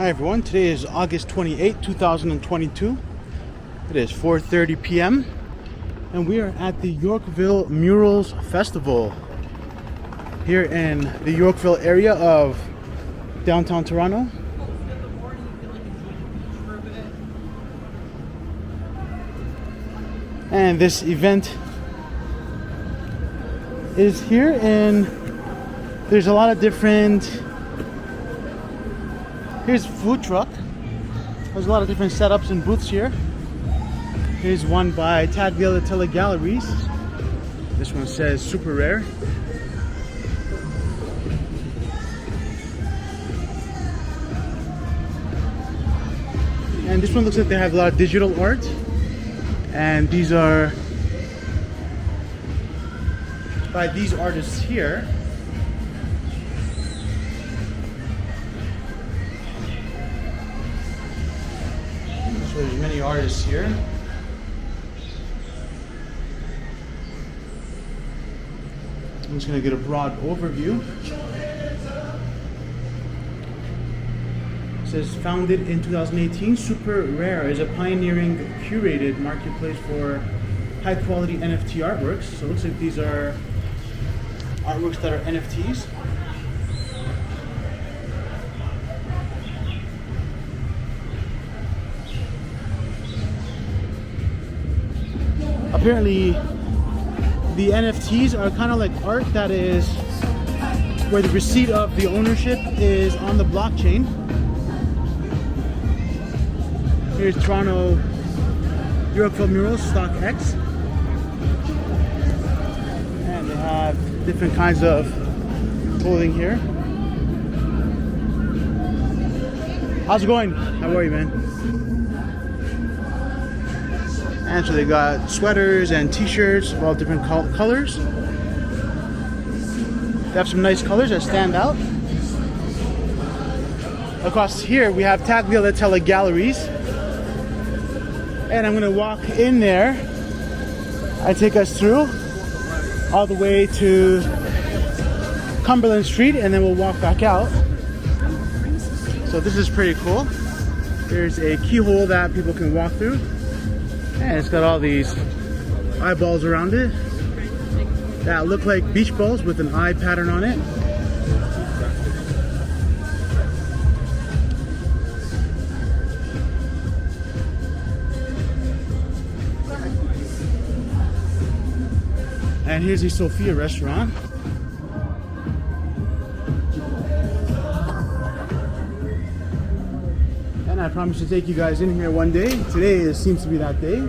Hi everyone, today is August 28, 2022. It is 4:30 p.m. and we are at the Yorkville Murals Festival here in the Yorkville area of downtown Toronto. And this event is here, and there's a lot of different. Here's food truck. There's a lot of different setups and booths here. Here's one by Taglia Galleries. This one says super rare. And this one looks like they have a lot of digital art. And these are by these artists here. So there's many artists here. I'm just going to get a broad overview. It says founded in 2018, Super Rare is a pioneering curated marketplace for high quality NFT artworks. So it looks like these are artworks that are NFTs. Apparently, the NFTs are kind of like art that is where the receipt of the ownership is on the blockchain. Here's Toronto Yorkville Murals Stock X. And they have different kinds of clothing here. How's it going? How are you, man? And so they got sweaters and t-shirts of all different colors. They have some nice colors that stand out. Across here we have Taglia Galleries. And I'm gonna walk in there and take us through all the way to Cumberland Street, and then we'll walk back out. So this is pretty cool. There's a keyhole that people can walk through. And it's got all these eyeballs around it that look like beach balls with an eye pattern on it. And here's the Sophia restaurant. I promise to take you guys in here one day. Today seems to be that day.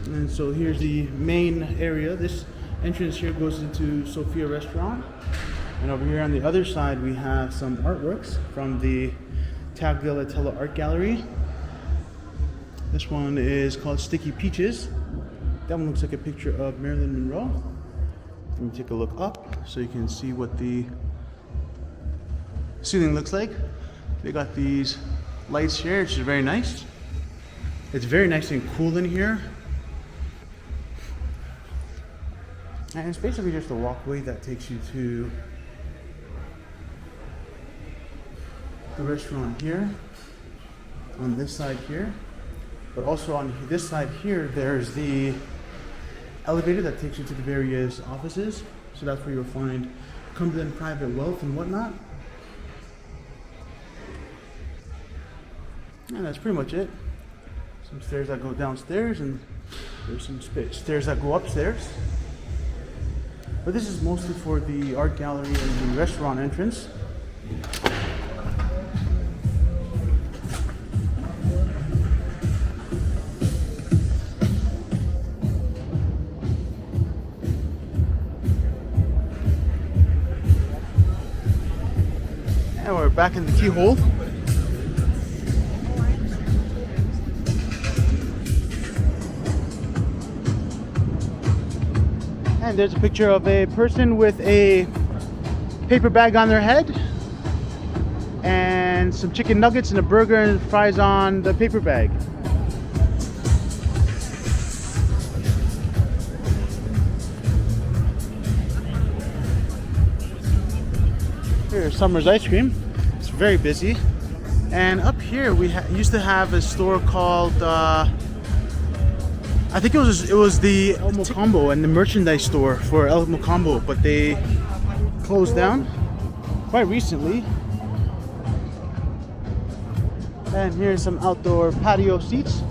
And so here's the main area. This entrance here goes into Sophia Restaurant. And over here on the other side we have some artworks from the Taglia Art Gallery. This one is called Sticky Peaches. That one looks like a picture of Marilyn Monroe. Let me take a look up so you can see what the ceiling looks like. They got these lights here, which is very nice. It's very nice and cool in here. And it's basically just a walkway that takes you to the restaurant here, on this side here. But also on this side here, there's the elevator that takes you to the various offices. So that's where you'll find Cumberland Private Wealth and whatnot. And that's pretty much it. Some stairs that go downstairs, and there's some stairs that go upstairs. But this is mostly for the art gallery and the restaurant entrance. And we're back in the keyhole. And there's a picture of a person with a paper bag on their head and some chicken nuggets and a burger and fries on the paper bag. Here's Summer's Ice Cream. It's very busy. And up here we used to have a store called I think it was the El Mocambo and the merchandise store for El Mocambo, but they closed down quite recently. And here's some outdoor patio seats.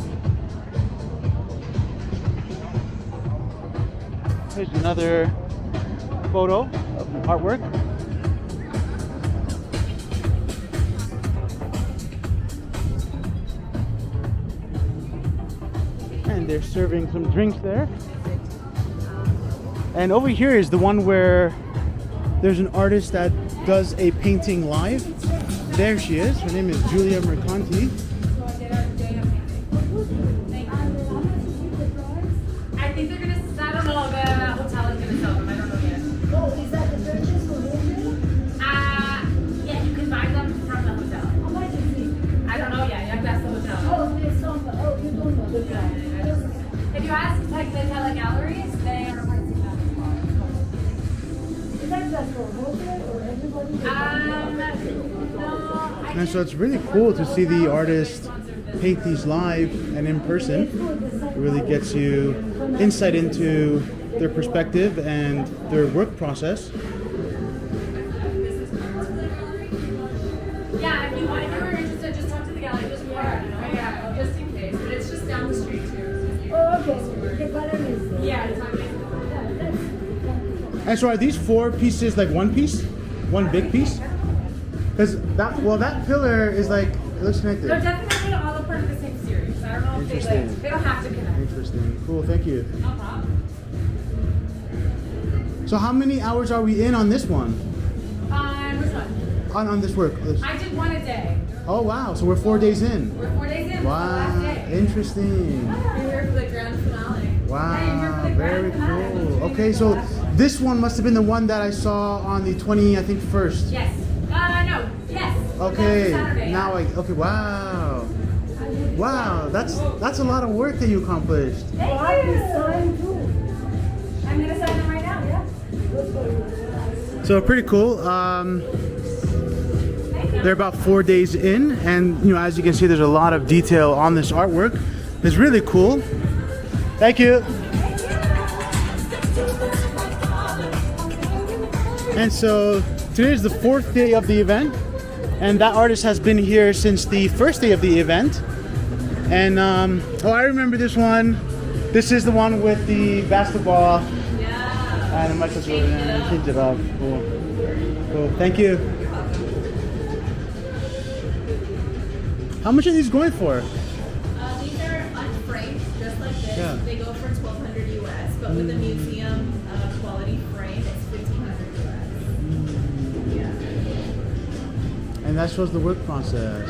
Here's another photo of artwork. And they're serving some drinks there. And over here is the one where there's an artist that does a painting live. There she is. Her name is Julia Mercanti. I think they're gonna. I don't know. The hotel is gonna sell them. I don't know yet. Oh, is that the purchase for wholesale? Yeah, you can buy them from the hotel. How much is it? I don't know yet. You have to ask the hotel. Oh, there's some. Oh, you don't know the price. If you ask like the telegalleries, they are pricing that as well. Is that just for wholesale or everybody? No. And so it's really cool to see the artist paint these live and in person. It really gets you insight into their perspective and their work process. Yeah, if you were interested, just talk to the gallery. Just just in case. But it's just down the street too. Oh, okay. The color is there. Yeah, it's not big. And so are these 4 pieces like one piece? One big piece? Because that pillar is like, it looks connected. They're definitely all a part of the same series. I don't know if they don't have to connect. Interesting. Cool, thank you. No problem. So how many hours are we in on this one? Which one? On this work? I did one a day. Oh wow, so we're 4 days in. We're 4 days in. Wow, It's the last day. interesting. You're here for the grand finale. Wow, Yeah, you're here for the very grand finale. cool. Okay, so this one must have been the one that I saw on the 1st. Yes. No. Yes. Okay, That was Saturday, now yeah. Wow. Wow, that's a lot of work that you accomplished. Thank you. Sign too. I'm gonna sign them right now. Yeah. So pretty cool. They're about 4 days in, and as you can see, there's a lot of detail on this artwork. It's really cool. Thank you. And so today is the 4th day of the event, and that artist has been here since the 1st day of the event. And I remember this one. This is the one with the basketball. Yeah. And Michael Jordan changed it up. Cool. Cool. Thank you. How much are these going for? These are unframed, just like this. Yeah. They go for $1,200 US, but with a museum quality frame, it's $1,500 US. Yeah. And that shows the work process.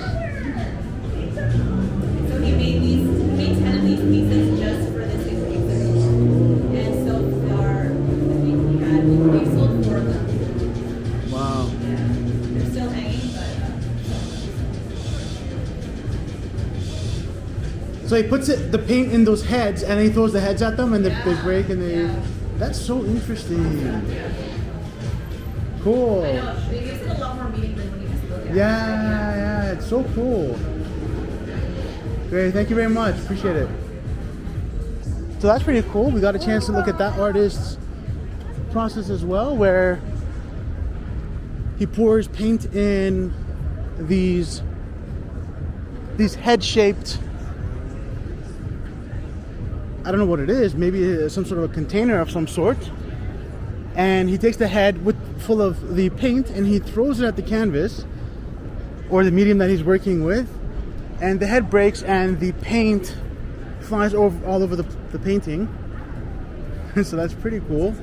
So he made 10 of these pieces just for this exhibit. And so far, I think we've sold 4 of them. Wow. Yeah. They're still hanging, but. So he puts the paint in those heads, and he throws the heads at them, and they break, and they. Yeah. That's so interesting. Cool. I know, it gives it a lot more meaning than when you just look at it. Yeah, it's so cool. Great, thank you very much. Appreciate it. So that's pretty cool. We got a chance to look at that artist's process as well, where he pours paint in these head-shaped, I don't know what it is, maybe some sort of a container of some sort. And he takes the head full of the paint and he throws it at the canvas or the medium that he's working with, and the head breaks and the paint flies all over the painting. So that's pretty cool.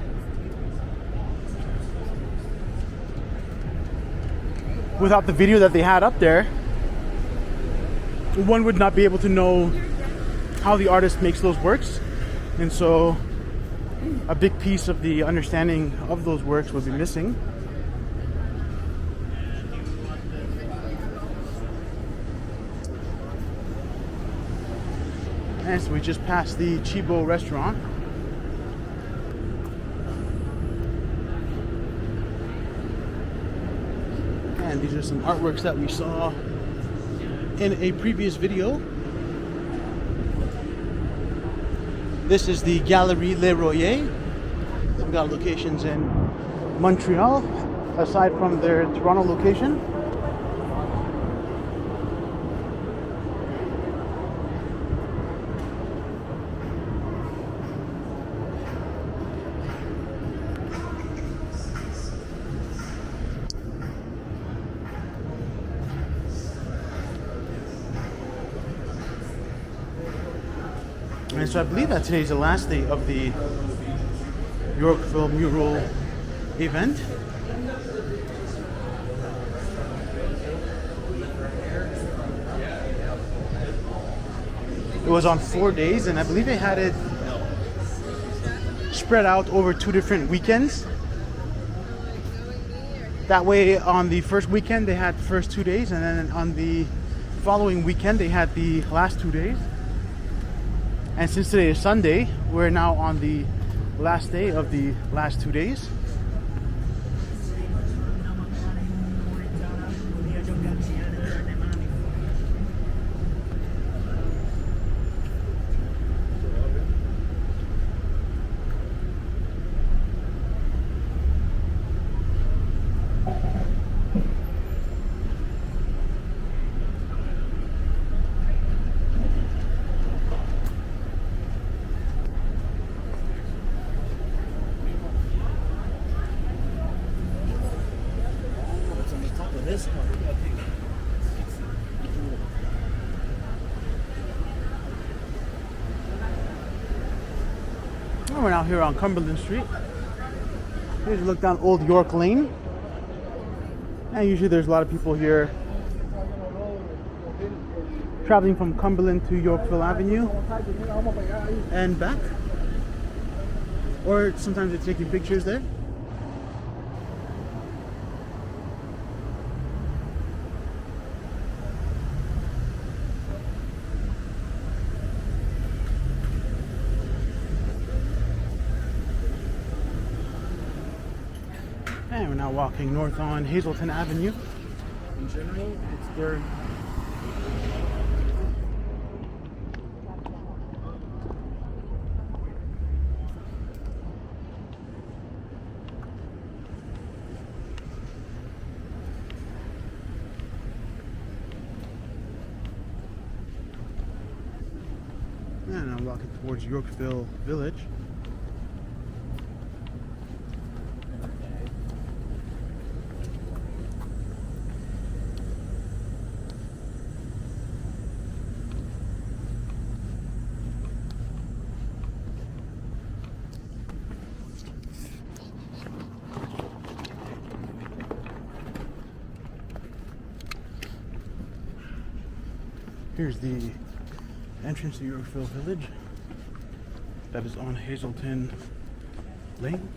Without the video that they had up there, one would not be able to know how the artist makes those works, and so a big piece of the understanding of those works would be missing. And so we just passed the Chibo restaurant. And these are some artworks that we saw in a previous video. This is the Galerie Le Royer. We've got locations in Montreal, aside from their Toronto location. And so I believe that today's the last day of the Yorkville mural event. It was on 4 days, and I believe they had it spread out over 2 different weekends. That way, on the first weekend, they had the first 2 days, and then on the following weekend, they had the last 2 days. And since today is Sunday, we're now on the last day of the last 2 days. We're now here on Cumberland Street. Here's a look down Old York Lane. And usually there's a lot of people here traveling from Cumberland to Yorkville Avenue and back. Or sometimes they're taking pictures there. And we're now walking north on Hazelton Avenue. In general, it's very... And I'm walking towards Yorkville Village. Here's the entrance to Yorkville Village. That is on Hazelton Lane.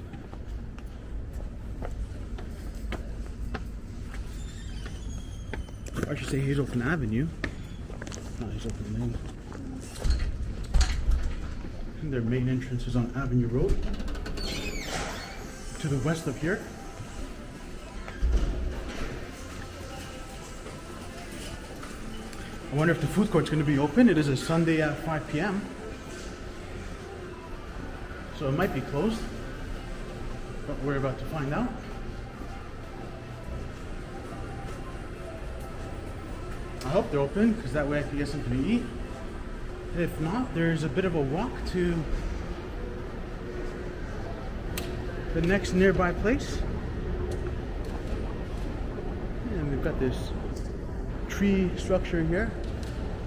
Or I should say Hazelton Avenue, not Hazelton Lane. And their main entrance is on Avenue Road, to the west of here. I wonder if the food court's going to be open. It is a Sunday at 5 p.m. So it might be closed, but we're about to find out. I hope they're open, because that way I can get something to eat. If not, there's a bit of a walk to the next nearby place. And we've got this tree structure here.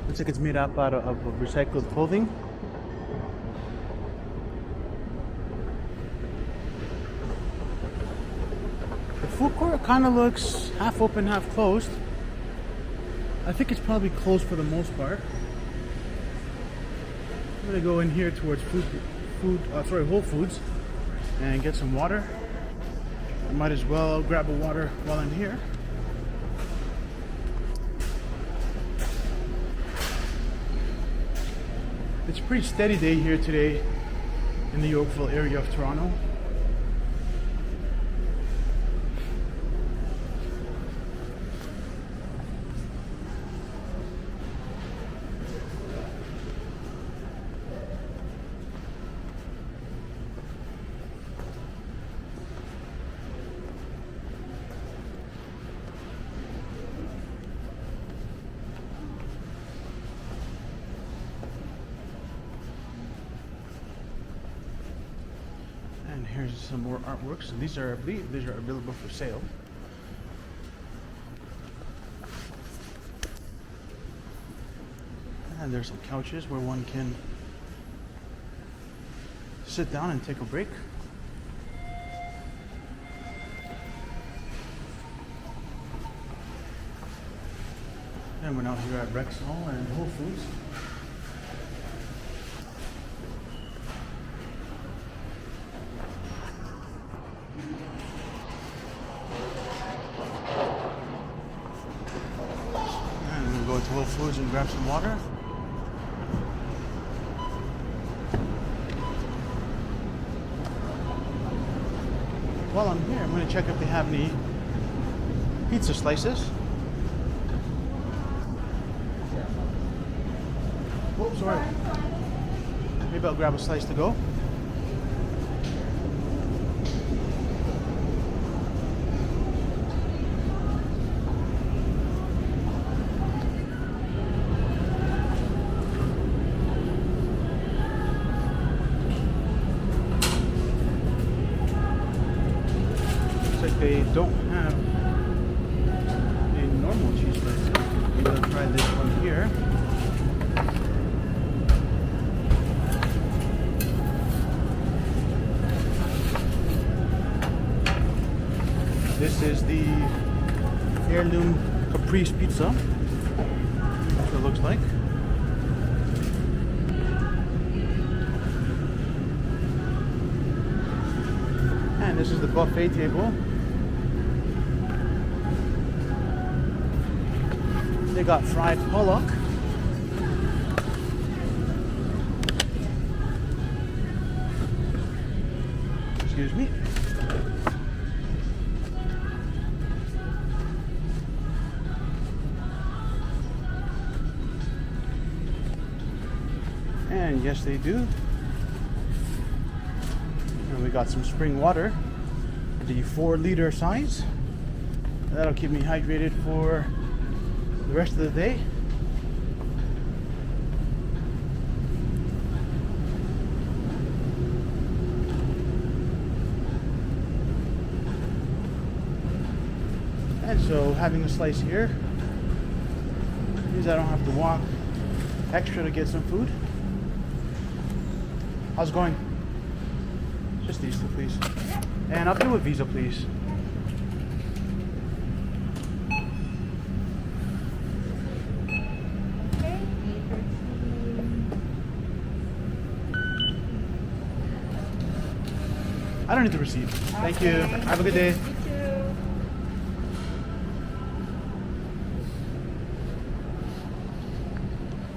Looks like it's made up out of recycled clothing. The food court kind of looks half open, half closed. I think it's probably closed for the most part. I'm gonna go in here towards Whole Foods and get some water. I might as well grab a water while I'm here. It's a pretty steady day here today in the Yorkville area of Toronto. here's some more artworks. And these are, I believe, these are available for sale. And there's some couches where one can sit down and take a break. And we're now here at Rexall and Whole Foods. And we'll go to Whole Foods and grab some water. While I'm here, I'm going to check if they have any pizza slices. Oh, sorry. Maybe I'll grab a slice to go. Looks like they don't have a normal cheese slice. Maybe I'll try this one here. This is the heirloom caprese pizza. That's what it looks like. And this is the buffet table. They got fried pollock. Excuse me. And yes, they do. And we got some spring water, the 4-liter size. That'll keep me hydrated for the rest of the day. And so having a slice here means I don't have to walk extra to get some food. How's it going? Just these two, please. And I'll do a Visa, please. I don't need the receipt. Thank you. Have a good day.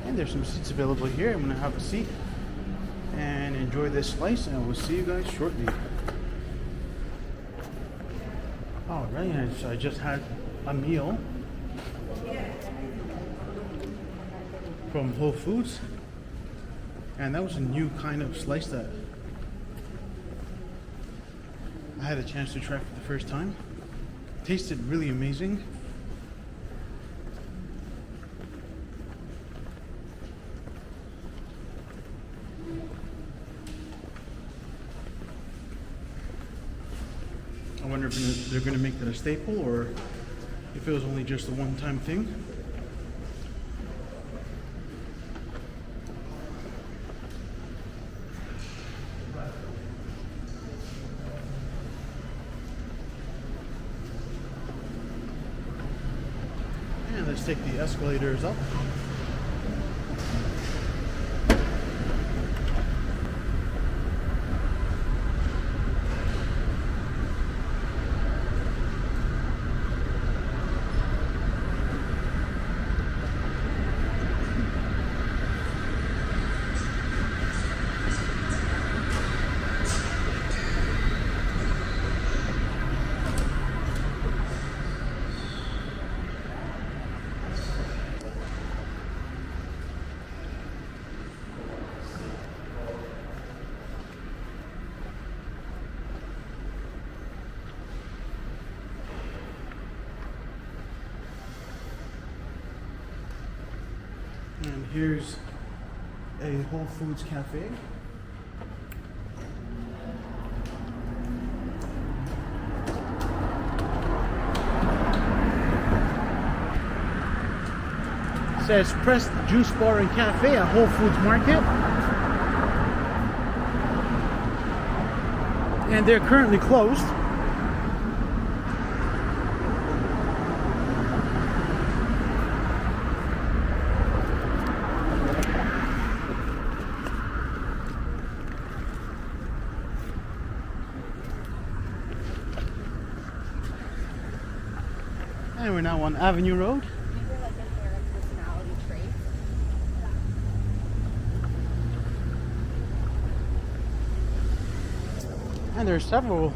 And there's some seats available here. I'm gonna have a seat and enjoy this slice, and we'll see you guys shortly. Alright, so I just had a meal from Whole Foods, and that was a new kind of slice that I had a chance to try for the first time. Tasted really amazing. I wonder if they're going to make that a staple or if it was only just a one-time thing. And let's take the escalators up. And here's a Whole Foods cafe. says Press Juice Bar and Cafe at Whole Foods Market. And they're currently closed. And we're now on Avenue Road. And there are several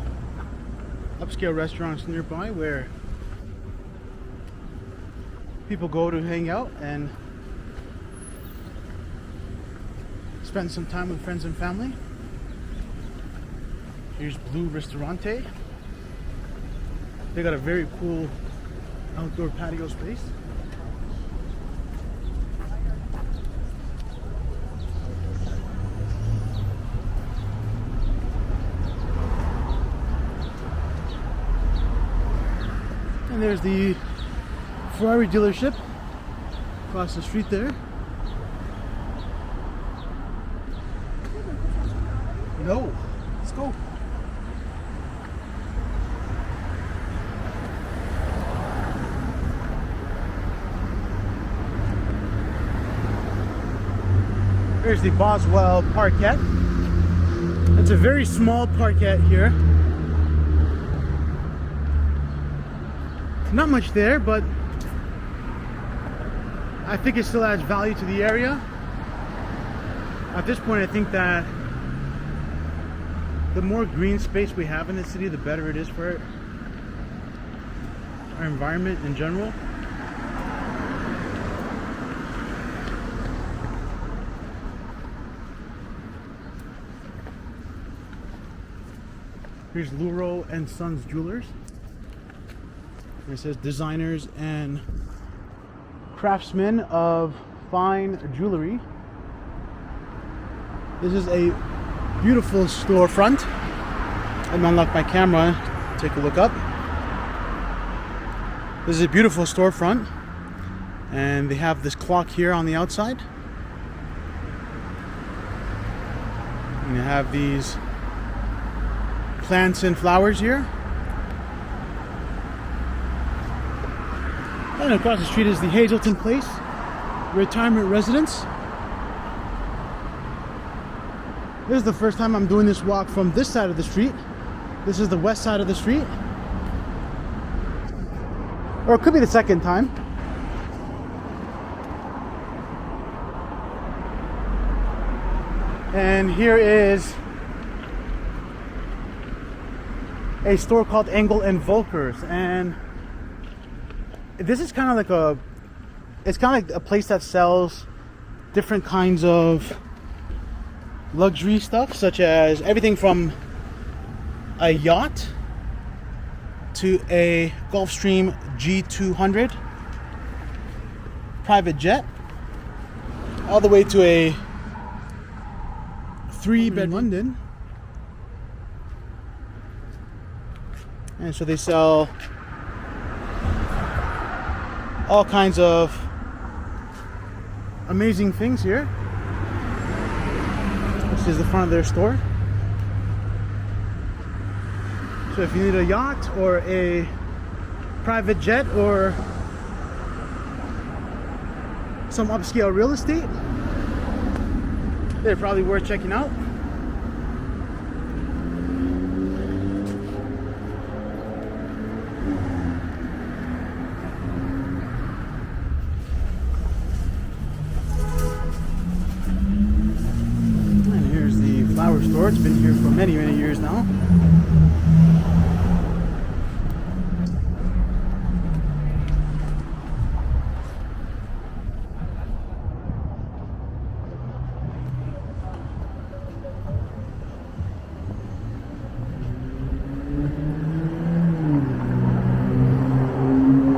upscale restaurants nearby where people go to hang out and spend some time with friends and family. Here's Blue Ristorante. They got a very cool outdoor patio space. And there's the Ferrari dealership across the street there. No, let's go. Here's the Boswell Parkette. It's a very small parkette here. Not much there, but I think it still adds value to the area. At this point, I think that the more green space we have in the city, the better it is for our environment in general. Here's Luro and Sons Jewelers. And it says designers and craftsmen of fine jewelry. This is a beautiful storefront. I'm gonna unlock my camera, take a look up. This is a beautiful storefront, and they have this clock here on the outside. And you have these plants and flowers here. And across the street is the Hazelton Place retirement residence. This is the first time I'm doing this walk from this side of the street. This is the west side of the street. Or it could be the second time. And here is a store called Engel and Volkers, and this is kind of like a place that sells different kinds of luxury stuff, such as everything from a yacht to a Gulfstream G200 private jet, all the way to a 3-bed London. And so they sell all kinds of amazing things here. This is the front of their store. So if you need a yacht or a private jet or some upscale real estate, they're probably worth checking out. Flower store. It's been here for many years now.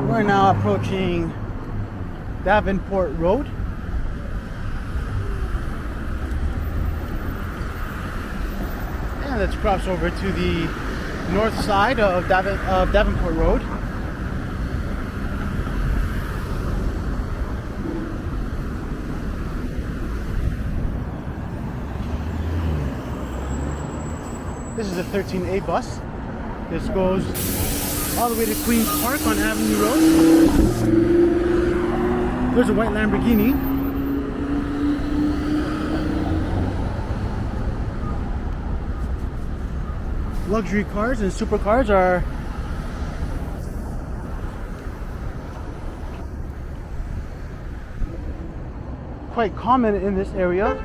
We're now approaching Davenport Road. Let's cross over to the north side of Davenport Road. This is a 13A bus. This goes all the way to Queens Park on Avenue Road. There's a white Lamborghini. Luxury cars and supercars are quite common in this area.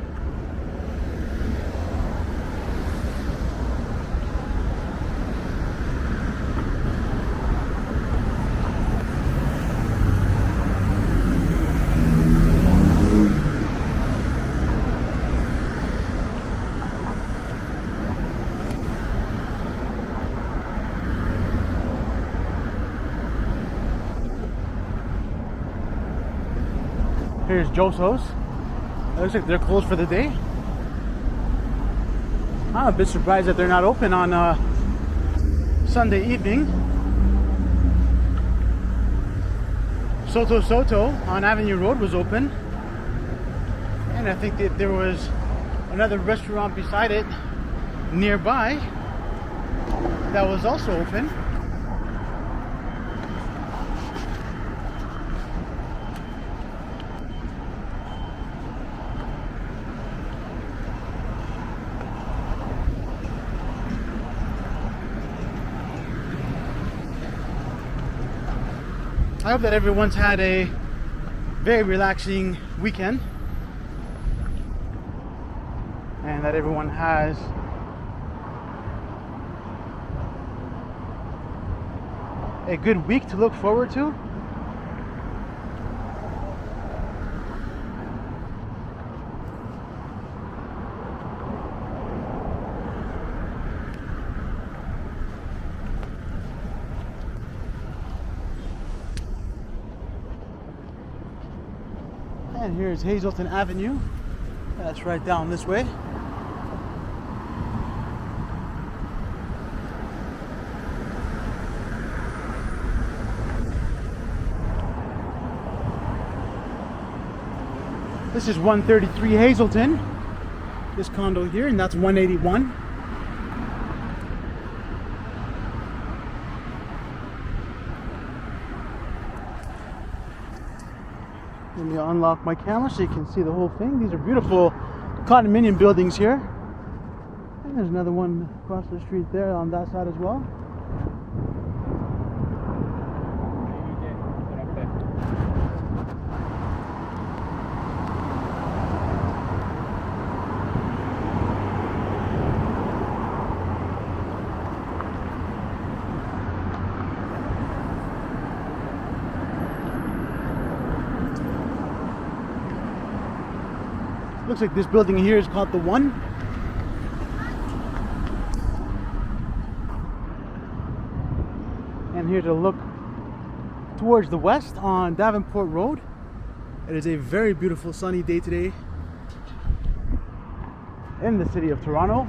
Here's Joso's. It looks like they're closed for the day. I'm a bit surprised that they're not open on Sunday evening. Soto on Avenue Road was open. And I think that there was another restaurant beside it nearby that was also open. I hope that everyone's had a very relaxing weekend and that everyone has a good week to look forward to. And here's Hazelton Avenue. That's right down this way. This is 133 Hazelton, this condo here, and that's 181. Let me unlock my camera so you can see the whole thing. These are beautiful condominium buildings here. And there's another one across the street there on that side as well. Looks like this building here is called The One. And here's a look towards the west on Davenport Road. It is a very beautiful sunny day today in the city of Toronto.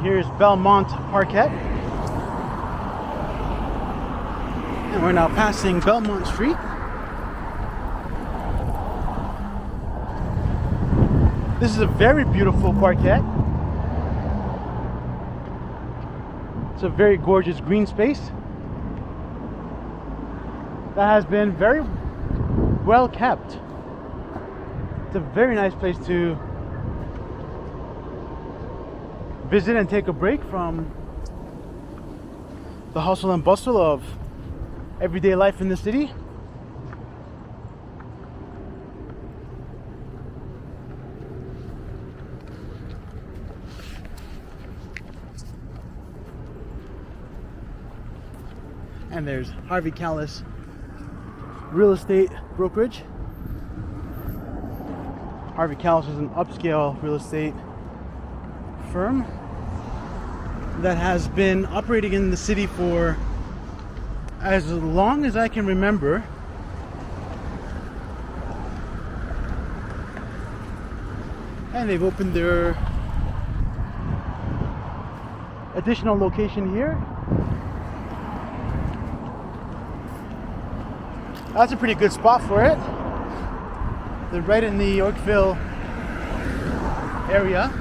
Here's Belmont Parquet. And we're now passing Belmont Street. This is a very beautiful parquet. It's a very gorgeous green space that has been very well kept. It's a very nice place to visit and take a break from the hustle and bustle of everyday life in the city. And there's Harvey Callis Real Estate Brokerage. Harvey Callis is an upscale real estate firm that has been operating in the city for as long as I can remember. And they've opened their additional location here. That's a pretty good spot for it. They're right in the Yorkville area.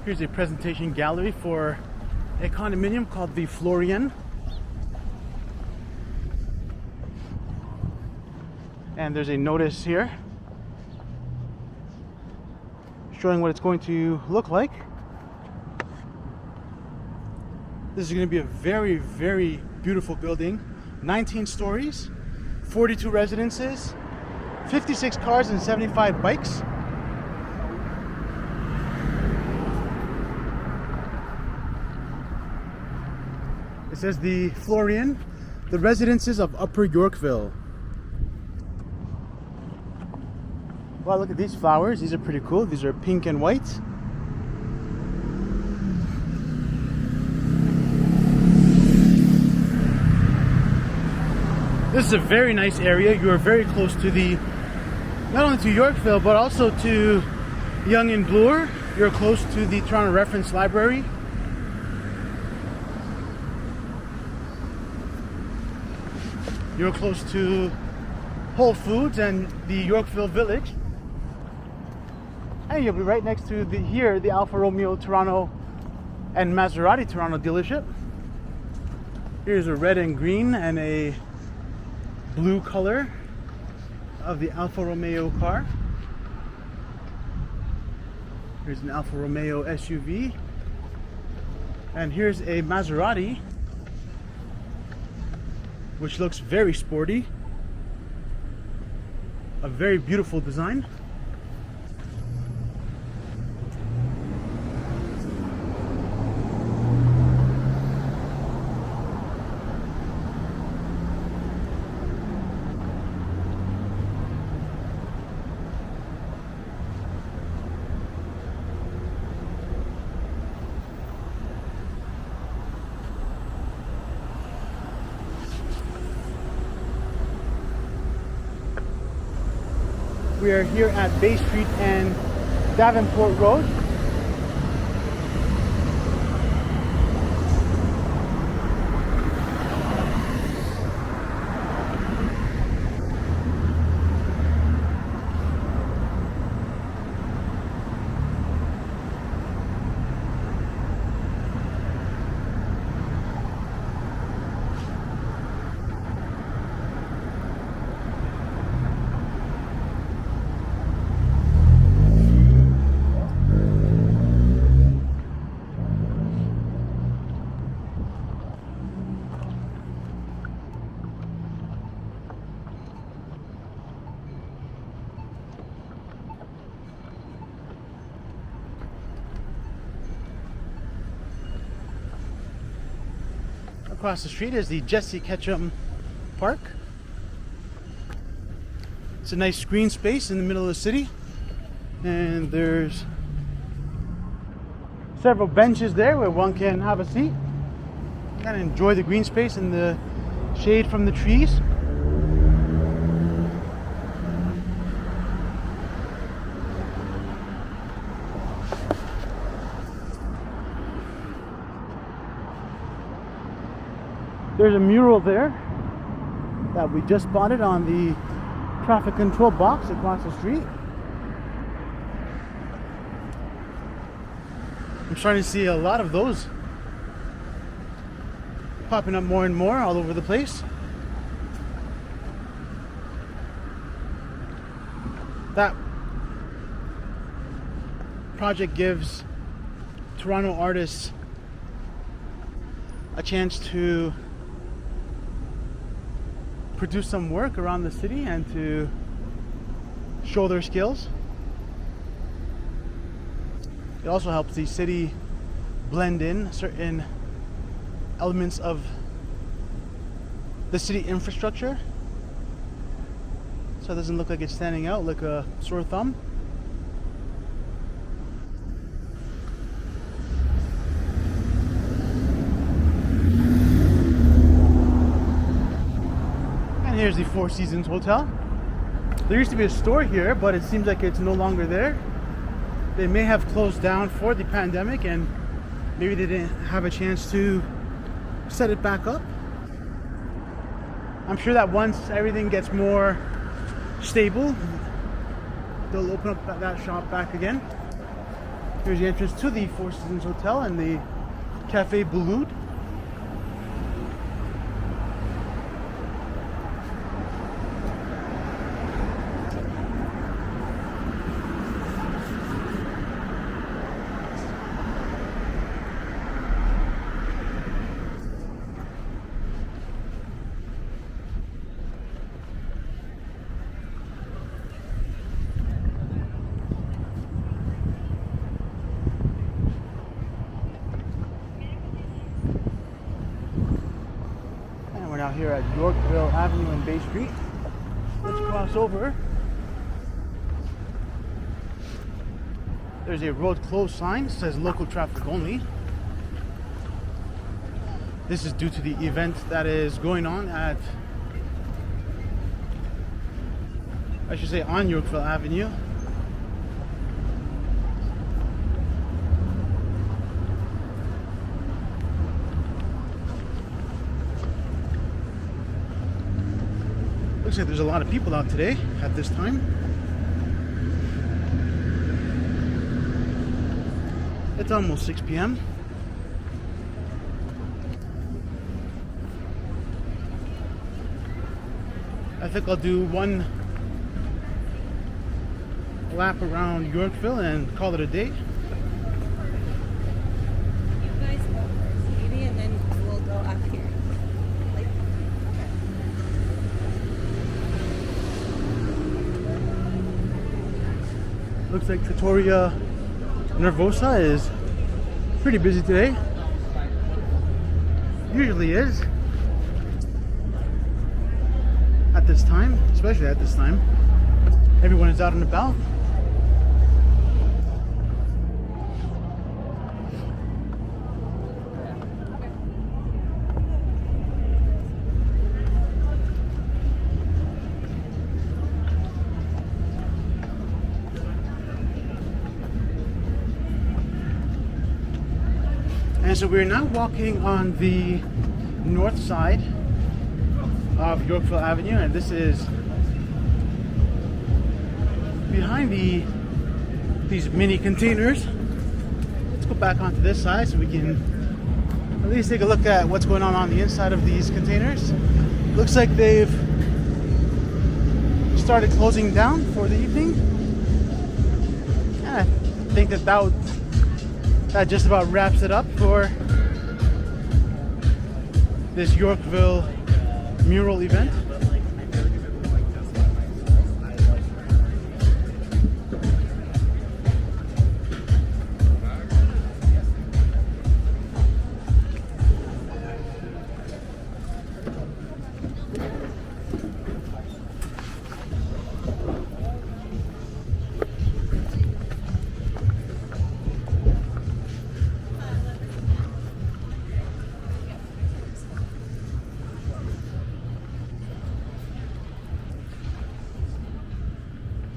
Here's a presentation gallery for a condominium called the Florian. And there's a notice here showing what it's going to look like. This is going to be a very, very beautiful building. 19 stories, 42 residences, 56 cars and 75 bikes. It says the Florian, the residences of Upper Yorkville. Wow, look at these flowers. These are pretty cool. These are pink and white. This is a very nice area. You are very close to the, not only to Yorkville, but also to Yonge and Bloor. You're close to the Toronto Reference Library. You're close to Whole Foods and the Yorkville Village. And you'll be right next to the Alfa Romeo Toronto and Maserati Toronto dealership. Here's a red and green and a blue color of the Alfa Romeo car. Here's an Alfa Romeo SUV. And here's a Maserati, which looks very sporty. A very beautiful design. We are here at Bay Street and Davenport Road. Across the street is the Jesse Ketchum Park. It's a nice green space in the middle of the city, and there's several benches there where one can have a seat and enjoy the green space and the shade from the trees. There's a mural there that we just spotted on the traffic control box across the street. I'm starting to see a lot of those popping up more and more all over the place. That project gives Toronto artists a chance to produce some work around the city and to show their skills. It also helps the city blend in certain elements of the city infrastructure, so it doesn't look like it's standing out like a sore thumb. And here's the Four Seasons Hotel. There used to be a store here, but it seems like it's no longer there. They may have closed down for the pandemic, and maybe they didn't have a chance to set it back up. I'm sure that once everything gets more stable, they'll open up that shop back again. Here's the entrance to the Four Seasons Hotel and the Cafe Bouloud. Out here at Yorkville Avenue and Bay Street. Let's cross over. There's a road closed sign that says local traffic only. This is due to the event that is going on at, I should say, on Yorkville Avenue. Looks like there's a lot of people out today at this time. It's almost 6 p.m. I think I'll do one lap around Yorkville and call it a day. You guys go first, maybe, and then we'll go up here. Like, Looks like Trattoria Nervosa is pretty busy today. Usually is. At this time, especially at this time. Everyone is out and about. And so we're now walking on the north side of Yorkville Avenue, and this is behind these mini containers. Let's go back onto this side so we can at least take a look at what's going on the inside of these containers. Looks like they've started closing down for the evening. And I think that just about wraps it up for this Yorkville mural event.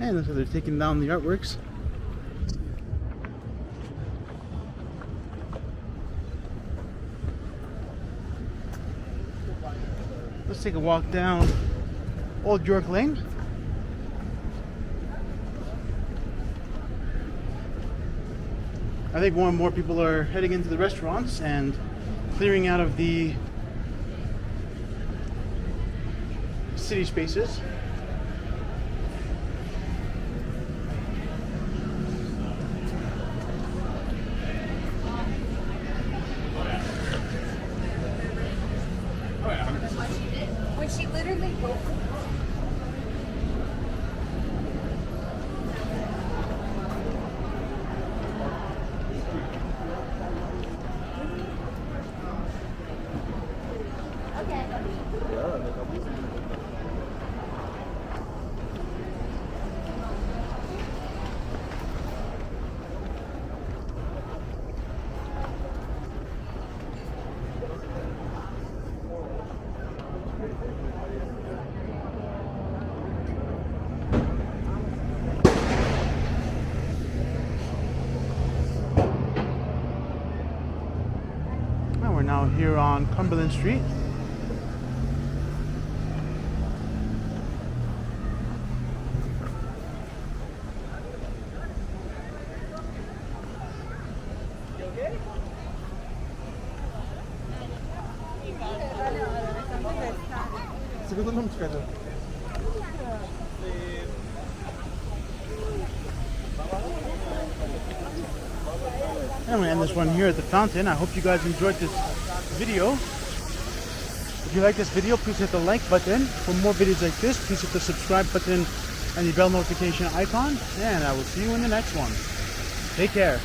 And so they're taking down the artworks. Let's take a walk down Old York Lane. I think more and more people are heading into the restaurants and clearing out of the city spaces. But she literally wrote And we're now here on Cumberland Street. I'm gonna end this one here at the fountain. I hope you guys enjoyed this video. If you like this video, please hit the like button. For more videos like this, please hit the subscribe button and the bell notification icon. And I will see you in the next one. Take care.